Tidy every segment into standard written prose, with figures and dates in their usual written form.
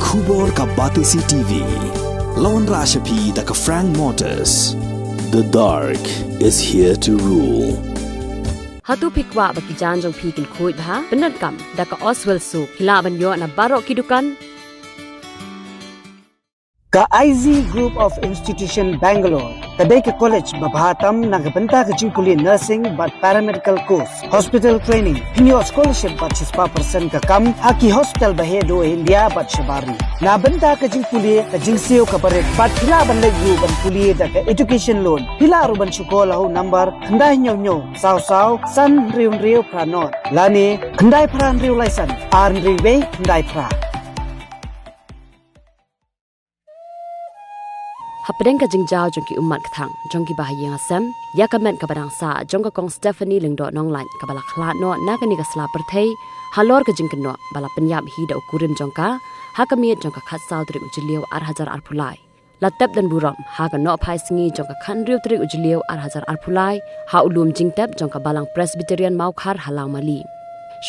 Kubor ka Batisi TV. Lawan Rashapi da ka Frank Motors. The dark is here to rule. Hatu pikwa baki janjong pikin kuit ha penat kam da ka Oswell Soup hila banyo na barok kidukan. Ka IZ Group of Institution Bangalore, kadai ke college babhatam nagabanta ke jingkuli nursing but paramedical course, hospital training, hinyo scholarship but 6% ka kam, haki hospital bahedo India but shabari. Na banta ke jingkuli ka jingseo ka paret but hila ban legu ban kuli da ka education loan. Hila ruban syukola ho number khandai nyo saw san riu pranot. Lani khandai pran riu laisan, arn riwe khandai pra. Hapadeng ka jingjao jong ki umat Kthang jong ki bahaya ngasem ya kamen ka barang sa jong ka kong Steffanie Lyngdoh Nonglait ka bala khlat no na ka ni ka sla perthei halor ka jing kno bala penyap hi da ukurim jong ka ha ka miet jong ka khat sal tri ujlieu ar hajar ar phulai latep dan buram ha ka no phai sngi jong ka khan riu tri ujlieu ar hajar ar phulai ha ulum jing tep jong ka balang Presbyterian mau khar halang mali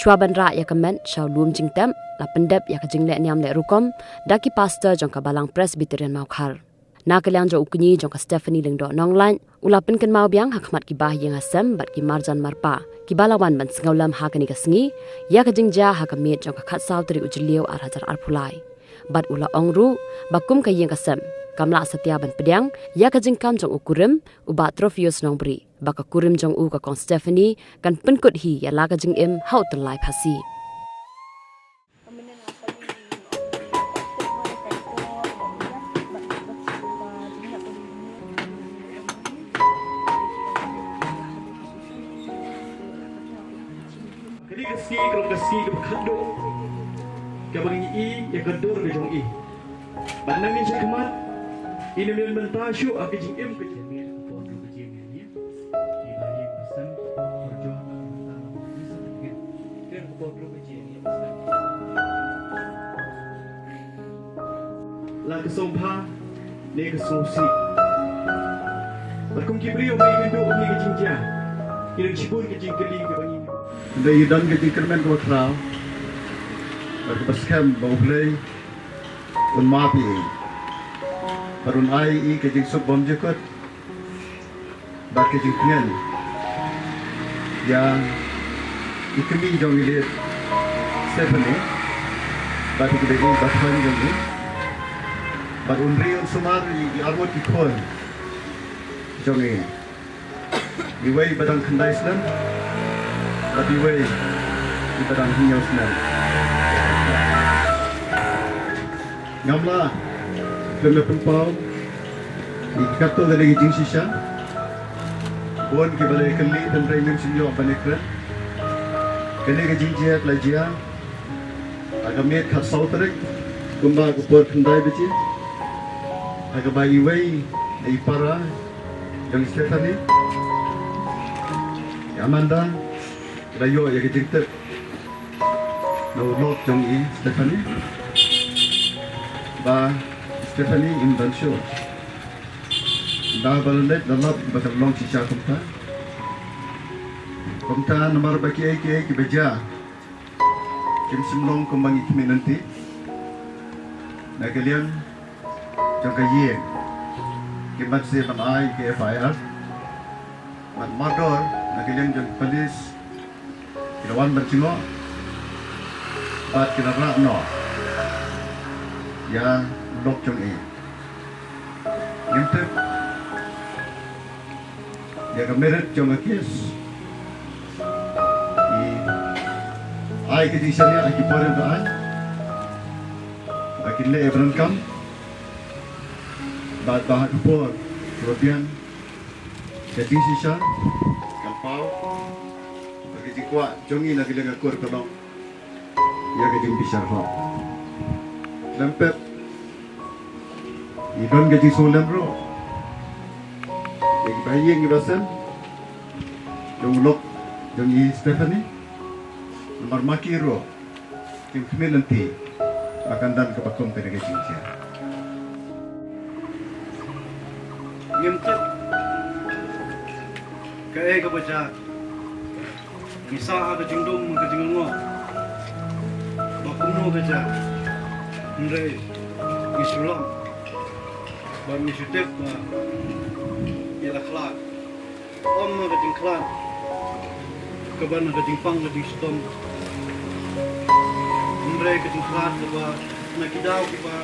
Shwaban ra ya kamen shaw lum jing tem la pendep ya ka jing le niam le rukom daki pastor jong ka balang Presbyterian mau khar na kaliang jo ukni jong ka Steffanie Lyngdoh Nonglait ulapin kan mau biang hakmat ki bah yang asem bat ki marjan marpa ki balawan ban sngaulam ha kani ka sngi ya ka jingja ha ka met jong ka khat saw tri ujlieu ar hajar ar phulai bat ula ongru bakum ka yang kasem kamla satya ban pedang ya ka jingkam jong ukurim uba trofios nongbri baka kurim jong u ka kong Steffanie kan penkut hi ya la ka jing em hau telai phasi Kasi kalau kasi ke kado ke bagi i ya gadur ke jong i banang ni saya kemat ini men mentasyu ak jing em ke jing ni ko ke jing ni di bagi pesan perjuangan dalam bisa bikin kan ko ke jing ni pesan la ke sompa ne ke sosi berkum kibrio mai gendo ni ke jing ja ini cibur ke jing keli ke bagi Dari dan ke jingkermen ke wakral, ke baskem bau play, un mapi, parun ai ke jing sub bom jekut, bak ke jingkngen, ya ikemi jong ilit Steffanie, bak ke begi bakhan jong ni, bak unri un sumar i armut ikon jong ni, iway badang khandai slam. Tapi way kita dah hinyau senang. Ngamla, kena pempau. Dikata dari jing sisa. Buat kita boleh keli dan premium sinyo banekran. Kena ke jing jiat lajia. Agak miat kat sauterik. Gumba kupur kendai beci. Agak bayi way dari para yang Steffanie. Amanda. Layo ya ke jingtep no lot jong i Steffanie ba Steffanie in bansho da balet da lot ba long chicha komta nomor baki ai ki beja kim simlong kumbang ikme nanti na kalian jong kaye kim bat se ban ai ke FIR mat mador na kalian jong polis Kirawan bercino, bat kira no, ya lok jong e. Ontep, ya kameret jong akis. Ai ke disania aki pore ba ai. Akin le ebran bat bahat por, kemudian jadi sisa, kampau. Kuat jongi nak lega kor tolong ya ke jing bisa ho lempet idon ke jing solam bro yang bayang ni basan jong lok jongi Steffanie nomor maki ro kim kemen nanti akan dan ke pakom ke jing sia ngimtet ke ke baca Bisa ada jingdom ke jinglongo, bakumno beja, Nonglait Islam ba misutep ba ila klat om ga ding klat kaban ga ding pang ga ding stom Nonglait ga ding klat ba nakidau ki ba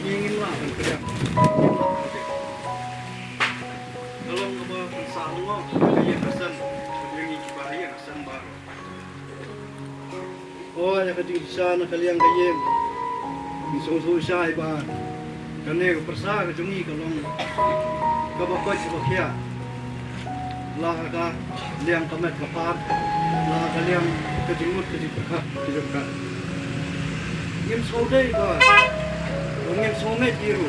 ingin lah kan kerja kalau ga ba sa ngo kaya kasan yang ki ba ya kasan ba oh ya ka ding sana kaliang gayem so sai ba kane ko persa ka jungi ka long ka ba ko si ba kya la ka liang ka met ka par la ka liang ka jimut ka jipka ka jipka yem so dai ba ngem so me tiru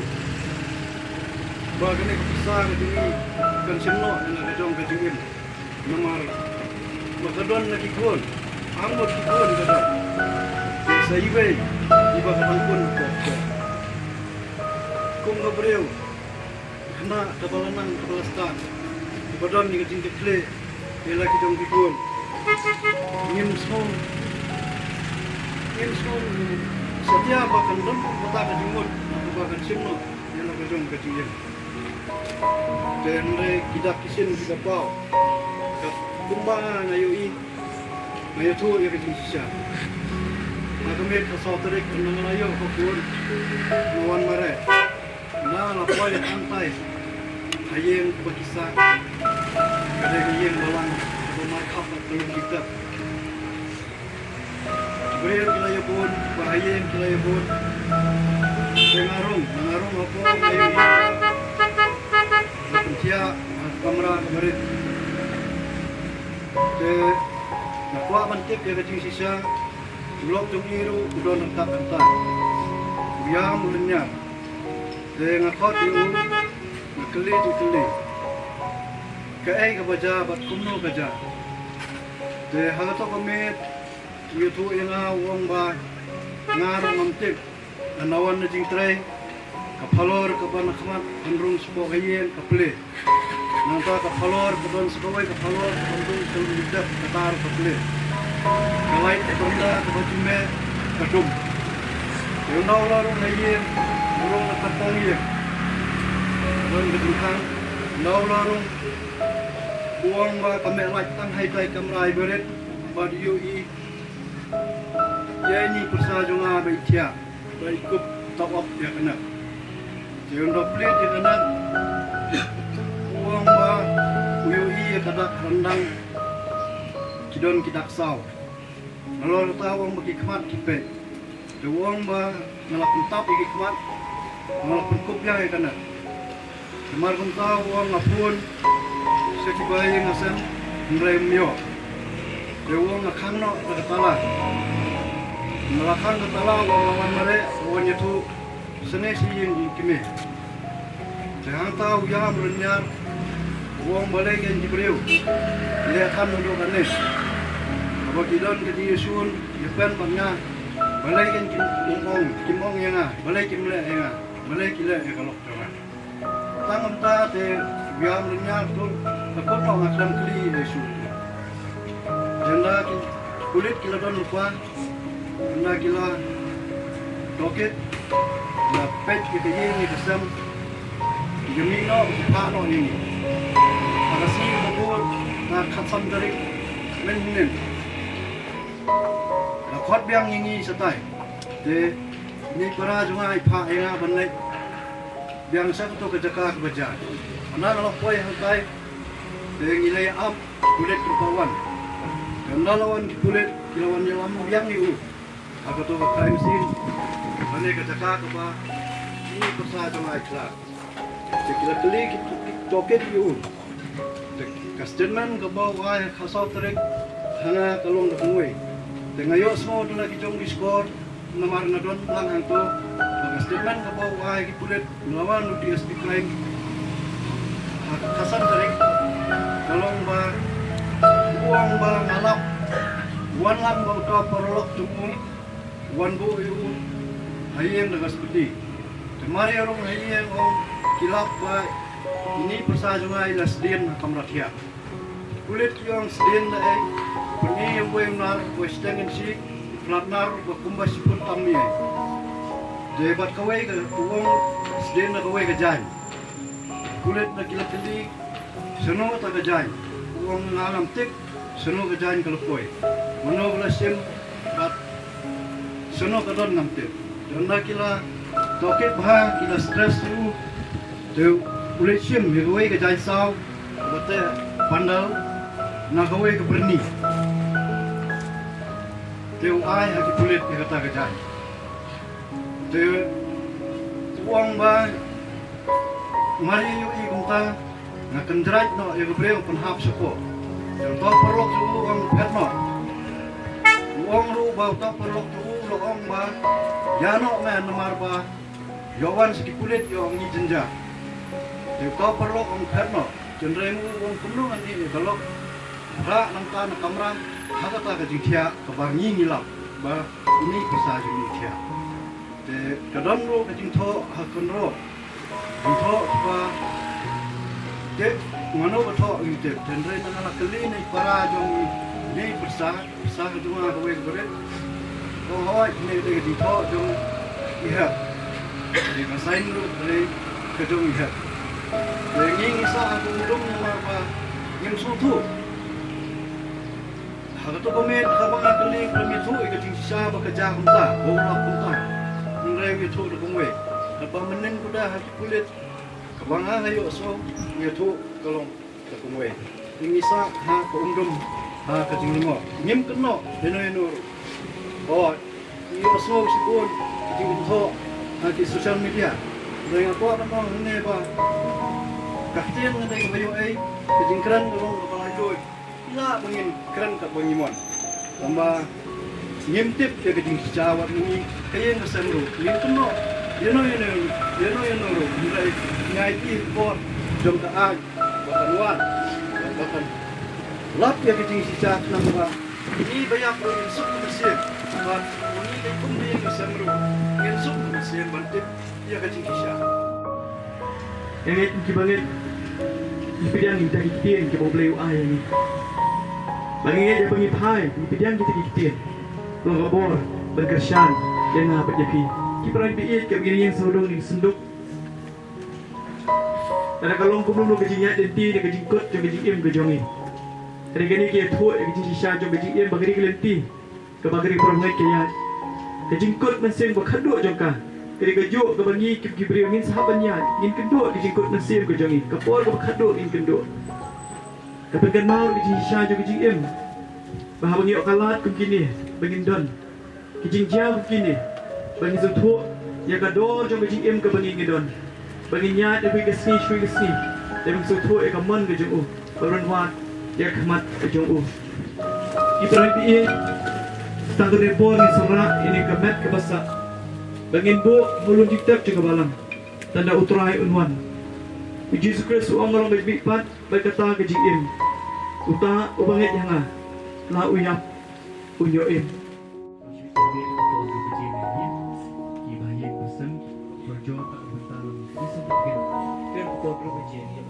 ba kane ko persa ka jungi kan simno na ka jong ka jingim namar makadon lagi kon anggot ki kon ka da saiwe iba ka pun kung ngabreu kena kabalanan kabalastan ibadon ni kajing kekle ela ki dong bikun ngim som setia bahkan dom kota kajimut bahkan simno ela ka dong kajing dan re kidak kisin kita pau kumbang ayui mayu tu ya kajing sisa Agamit kasoterik nangalayo kokun nawan mare na lapoy antay hayeng bakisa kada hayeng balang rumah khap tulung kita berian kilayo pun bahayeng kilayo pun mengarung apa ayo dia kamera kemarin de nakwa mantip ya kajing sisa blok tu biru udah nangkap kata biar mulanya dengan khot itu nakeli ke baca bat kumno baca de halato komit itu ina wong ba ngaru mantip anawan na jingtray kapalor kaban khamat andrung spo gayen kaple nanta kapalor kaban sbawai kapalor andrung selidap katar kaple kalai ekonda kabajume kadum yung naulorong ngayon urong nakatong yun urong kadungkang naulorong buwang ba kami lagtang haytay kamray berit badiyo yani persajo nga baitya baikup top ya kena yung doplit ya kena buwang ba uyo kadak rendang kidon kidaksaw nalor tawang makikmat kipe dewang ba ngalapun tap ikikmat ngalapun kupya ya kana kemar kung tawang ngapun sekibay ngasan ngremyo dewang ngakang no nakatala ngalakang katala wang lawan mare wanya tu senesi yung kime dehang taw yam renyar wang balay yang dibriu lihatkan untuk kanis Abagidon ke Yesun, Yepen pagnya, balai kan kimong yang balai kimle yang balai kile yang kalau jangan. Tangam ta te biam lenyar tu, takut mau ngaklan kli Yesun. Janda kulit kila don lupa, janda kila doket, la pet kita ni kesam, jamino kita no ini. Agasi mabur, nak katsam dari men. Khot biang ngi satai de ni para junga ipha enga banle biang sak to kejaka kebaja ana lo poi hatai de ngilai am kulit rupawan dan lawan kulit lawan yang lam biang ni u apa to crime scene bane kejaka ke ba ini persa junga ikla sekila kali toket yu de kastenman ke ba wa khasau trek hanga kalong de ngui dengan yo semua tu lagi jom di skor nomor nadon lang hantu bagas statement ke bawah ai kulit lawan di SD klaim kasan tarik kalong ba buang ba ngalap wan lang ba to perlok tumu wan bu yu hayeng dagas putih kemari orang hayeng om kilap ba ini persajungai lasdien kamratia kulit yang sedien dai Ini yang boleh menaruh, boleh setengah sih, flat naruh, berkumbas pun tamnya. Debat kawai ke uang sedang nak kawai ke jai. Kulit nak kila keli, seno tak ke jai. Uang ngalam tik, seno ke jai kalau koi. Mano bela sim, bat seno ke don ngam tik. Dan nak kila toket bah, kila stress tu, tu kulit sim dia kawai ke jai sau, bete pandal nak kawai ke berni. Tu ai haki kulit dia kata ke jai. Tu uang bah mari yu i kumta nak kendrat no yu breu penhap sepo tu to perlok tu uang pet no uang ru ba to perlok tu lo ong ba ya no me namar ba yawan siki kulit yo ni jenja tu to perlok ong pet no jendreng uang penuh ni kalau ra nang ta na kamera haka ta ka jithia ka ba ngi ngilap ba ini bisa jini thia te kadam ro ka jing tho ha kon ro jing tho ba te ngano ba tho ngi te tenre na la kali nei para jong nei bisa ka dua ka we gore ko hoi nei de jing tho jong iha ni ka sain ro le ka jong iha le ngi sa aku dum ma ba ngim su thu ha to komen ka ba kali kami thu ka jing sa ba ka ja hum ta bo la hum ta ngai we thu ko we apa menen kuda hati kulit kabang ayo so we thu kalong ka ko we ingisa ha ko undum ha ka jingmo ngim kno eno oh yo so sikon jing tho ha ki social media doi apa apa ne ba ka tien ngai ko yo ai ka jing kran kalong ka ba joi la mungin kran ka bangimon tamba ngim tip ke jing jawat ni kaya nga samro lim tuno yeno ro mulai ngai ti bot jom ka ai bakan bakan lap ya ke jing sisa nang ba ini banyak pro insuk bersih ba ini ke kum dia nga samro insuk bersih bantip ya ke jing sisa yang ki banget pidian kita kitien ke bobleu ai ni bagi dia pangi pai pidian kita kitien lo gabor berkersan yang apa jadi kita pergi ke begini yang sodong di senduk ada kalau kumpul lo kejinya denti de kejingkut jo kejingim kejongi ada gini kia tuh kejing sisa jo kejingim bagari kelenti ke bagari perumai kaya kejingkut mesin berkaduk jongka kiri kejuk ke bangi kibri ingin sahabatnya ingin keduk kejingkut mesin kejongi kepor ke berkaduk ingin keduk tapi kan mau kejing sisa jo kejingim bahawa bangi okalat kbegini bangin don kijing jauh kini bagi suatu ya kador jom kijing em ke bagi ngidon bagi nyat tapi kesni shui kesni dan suatu ya kaman ke jong beronwat ya khmat ke jong ibrahim tanggur repor ni serak ini kemet ke basa bangin bu mulun diktap juga balam tanda utrai unwan Jesus Christ uang orang berbipat berkata kijing em uta ubanget yang la uyap unyoim berjuang tak bertahan. Bisa tak kan? Kan kita berjuang